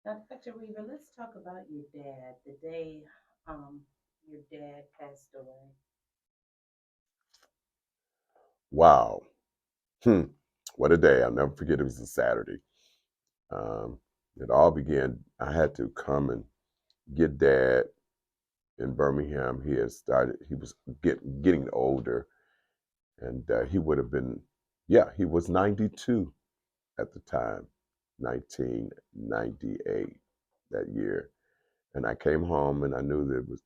Now, Dr. Weaver, let's talk about your dad. The day your dad passed away. Wow. Hmm. What a day. I'll never forget it was a Saturday. Um, it all began, I had to come and get dad in Birmingham. He was getting older, and he would have been, yeah, he was 92 at the time, 1998, that year. And I came home and I knew that it was,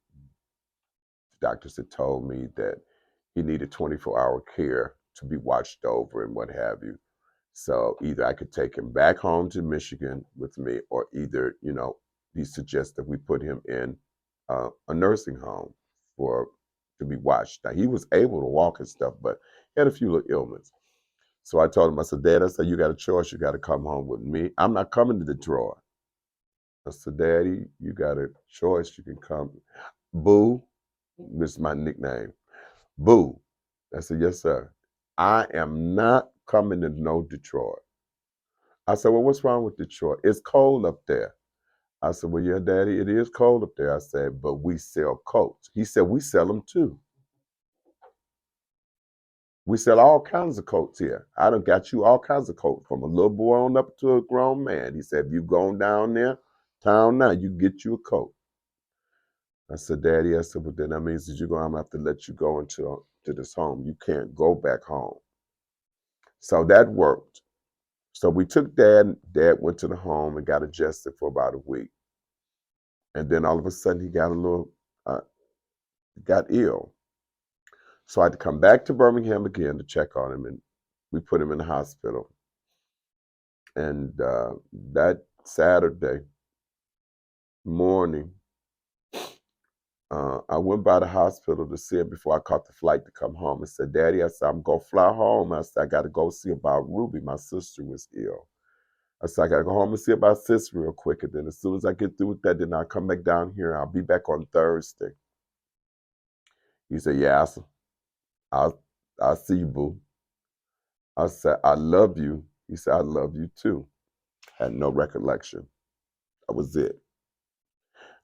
doctors had told me that he needed 24-hour care to be watched over and what have you. So either I could take him back home to Michigan with me, or either, he suggested we put him in a nursing home for to be watched. Now he was able to walk and stuff, but he had a few little ailments. So I told him, I said, Dad, I said, you got a choice. You got to come home with me. I'm not coming to Detroit. I said, Daddy, you got a choice. You can come. Boo, this is my nickname. Boo. I said, yes, sir. I am not coming to no Detroit. I said, well, what's wrong with Detroit? It's cold up there. I said, well, yeah, Daddy, it is cold up there. I said, but we sell coats. He said, we sell them too. We sell all kinds of coats here. I done got you all kinds of coats from a little boy on up to a grown man. He said, if you going down there, town now, you get you a coat. I said, Daddy, I said, well, then that means that I'm gonna have to let you go into to this home. You can't go back home. So that worked. So we took Dad. Dad went to the home and got adjusted for about a week. And then all of a sudden he got a little, uh, got ill. So I had to come back to Birmingham again to check on him, and we put him in the hospital. And that Saturday morning, I went by the hospital to see him before I caught the flight to come home. I said, Daddy, I said, I'm going to fly home. I said, I got to go see about Ruby. My sister was ill. I said, I got to go home and see about sis real quick. And then as soon as I get through with that, then I'll come back down here. I'll be back on Thursday. He said, yeah, I'll, I'll see you, boo. I said, I love you. He said, I love you too. Had no recollection. That was it.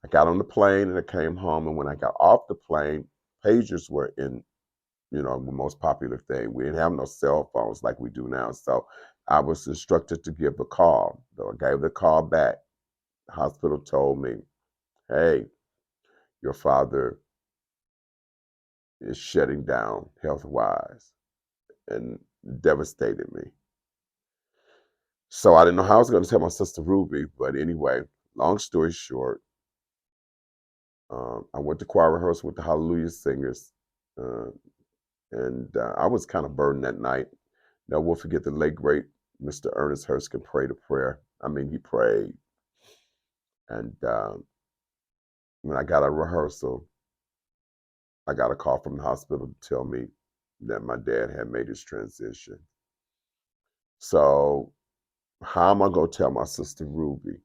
I got on the plane and I came home. And when I got off the plane, pagers were in, the most popular thing. We didn't have no cell phones like we do now. So I was instructed to give a call. So I gave the call back. The hospital told me, hey, your father is shutting down health wise, and devastated me. So I didn't know how I was going to tell my sister Ruby. But anyway, long story short, I went to choir rehearsal with the Hallelujah Singers, uh, and I was kind of burdened that night. Now, we'll forget the late, great Mr. Ernest Huskin prayed a prayer. I mean, he prayed. And when I got a rehearsal, I got a call from the hospital to tell me that my dad had made his transition. So, how am I going to tell my sister Ruby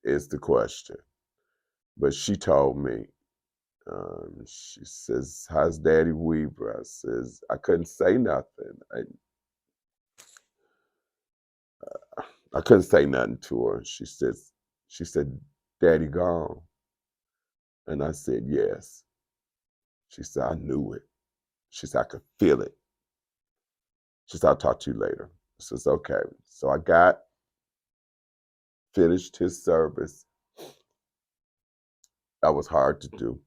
is the question. But she told me, she says, how's Daddy Weaver? I says, I couldn't say nothing. I couldn't say nothing to her. She said, Daddy gone. And I said, yes. She said, I knew it. She said, I could feel it. She said, I'll talk to you later. I says, okay. So I finished his service. That was hard to do.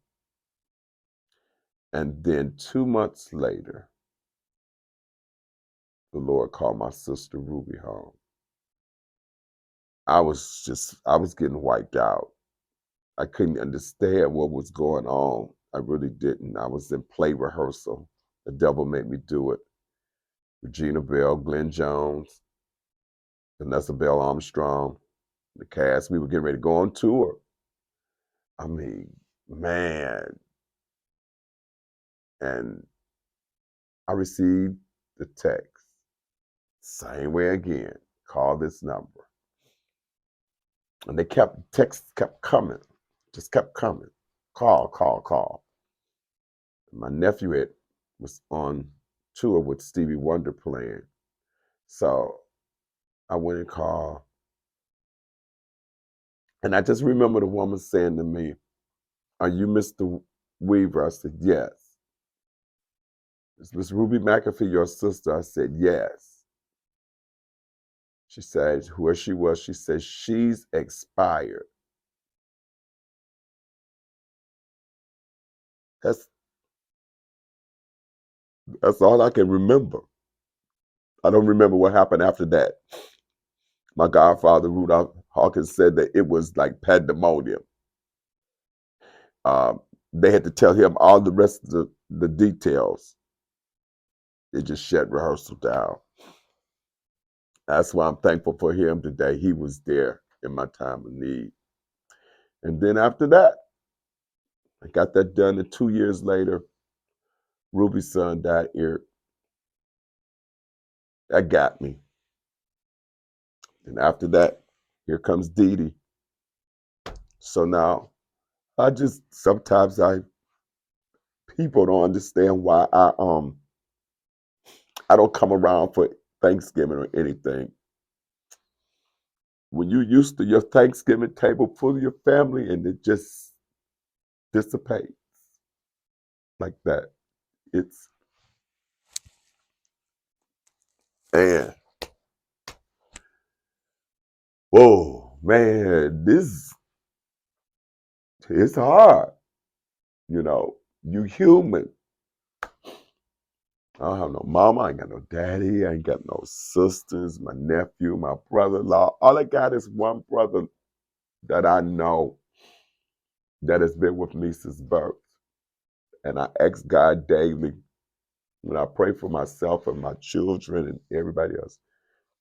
And then 2 months later, the Lord called my sister Ruby home. I was getting wiped out. I couldn't understand what was going on. I really didn't. I was in play rehearsal. The devil made me do it. Regina Bell, Glenn Jones, Vanessa Bell Armstrong, the cast. We were getting ready to go on tour. I mean, man. And I received the text. Same way again. Call this number. And texts kept coming. Just kept coming. Call, call, call. My nephew was on tour with Stevie Wonder playing. So I went and called And I just remember the woman saying to me, "Are you Mr. Weaver?" I said, "Yes." "Is Miss Ruby McAfee your sister?" I said, "Yes." She said who she was. She said, "She's expired." That's that's all I can remember. I don't remember what happened after that. My godfather, Rudolph Hawkins, said that it was like pandemonium. Um, they had to tell him all the rest of the details. It just shut rehearsal down. That's why I'm thankful for him today. He was there in my time of need. And then after that, I got that done. And 2 years later, Ruby's son died, Eric. That got me. And after that, here comes Dee Dee. So now I just sometimes people don't understand why I don't come around for Thanksgiving or anything. When you're used to your Thanksgiving table full of your family and it just dissipates like that. It's man, whoa, man, this it's hard. You know, you human. I don't have no mama, I ain't got no daddy, I ain't got no sisters, my nephew, my brother-in-law. All I got is one brother that I know that has been with me since birth. And I ask God daily when I pray for myself and my children and everybody else,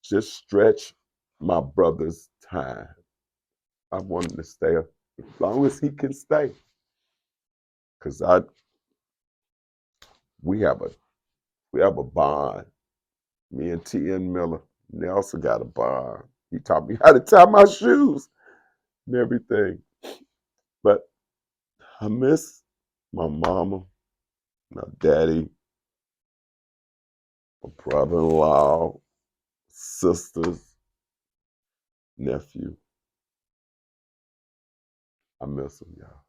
just stretch my brother's time. I want him to stay as long as he can stay. Cause we have a bond. Me and T.N. Miller, Nelson got a bond. He taught me how to tie my shoes and everything. But I miss my mama, my daddy, my brother-in-law, sisters, nephew. I miss them, y'all.